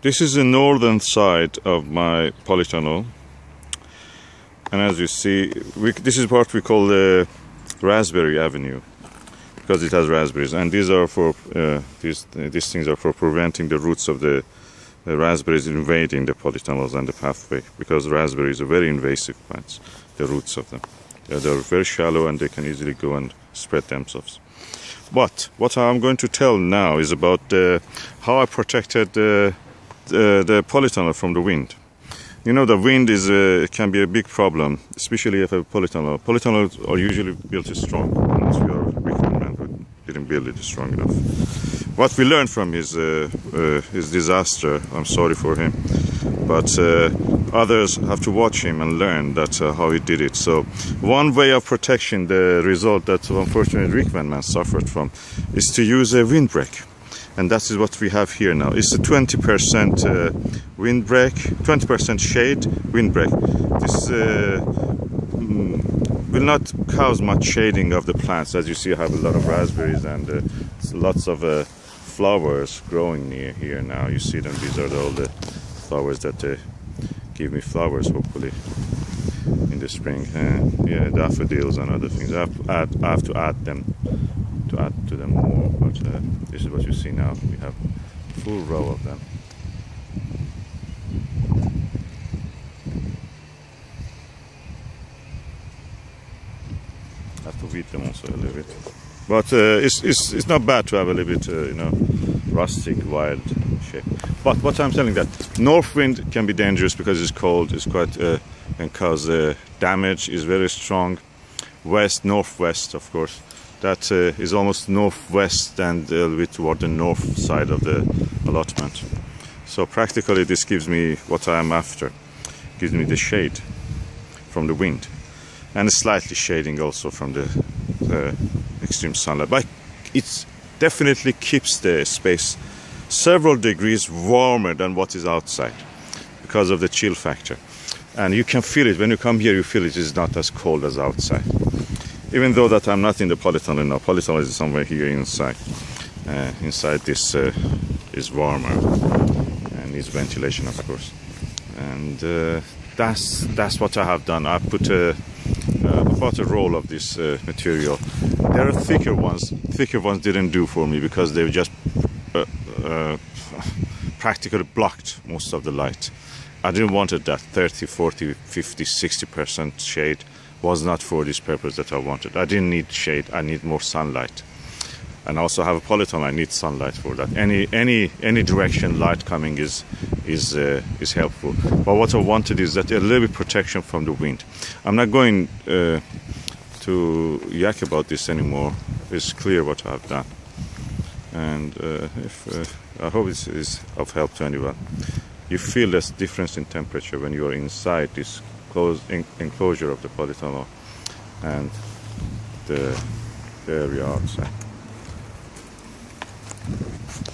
This is the northern side of my polytunnel, and as you see, this is what we call the Raspberry Avenue, because it has raspberries, and these are for these things are for preventing the roots of the raspberries invading the polytunnels and the pathway, because raspberries are very invasive plants, the roots of them. They're very shallow and they can easily go and spread themselves. But what I'm going to tell now is about how I protected the polytunnel from the wind. You know, the wind can be a big problem, especially if a polytunnel. Polytunnels are usually built strong, unless you are a wicked man who didn't build it strong enough. What we learned from his disaster, I'm sorry for him, but others have to watch him and learn that how he did it. So one way of protecting the result that unfortunately Rick Van Man suffered from is to use a windbreak. And that is what we have here now. It's a 20% windbreak, 20% shade windbreak. This will not cause much shading of the plants. As you see, I have a lot of raspberries and lots of flowers growing near here now. You see them, these are all the flowers that give me flowers, hopefully, in the spring. Yeah, daffodils and other things. I have to add to them more, but this is what you see now. We have a full row of them. I have to weed them also a little bit, but it's not bad to have a little bit, you know, rustic, wild shape. But what I'm telling that north wind can be dangerous because it's cold. It's quite can cause damage. Is very strong. West, northwest, of course. That is almost northwest and a little bit toward the north side of the allotment. So practically this gives me what I am after. Gives me the shade from the wind. And slightly shading also from the extreme sunlight. But it definitely keeps the space several degrees warmer than what is outside because of the chill factor. And you can feel it. When you come here, you feel it is not as cold as outside. Even though that I'm not in the polytunnel now, polytunnel is somewhere here inside. Inside this is warmer and needs ventilation, of course. And that's what I have done. I put about a roll of this material. There are thicker ones. Thicker ones didn't do for me because they just practically blocked most of the light. I didn't want it that 30, 40, 50, 60% shade. Was not for this purpose that I wanted. I didn't need shade. I need more sunlight, and also have a polytunnel. I need sunlight for that. Any direction light coming is helpful. But what I wanted is that a little bit protection from the wind. I'm not going to yak about this anymore. It's clear what I've done, and I hope it is of help to anyone. You feel this difference in temperature when you are inside this closed enclosure of the polytunnel and the area outside.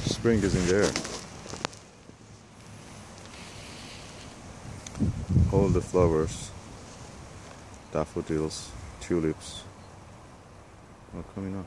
Spring is in the air. All the flowers, daffodils, tulips are coming up.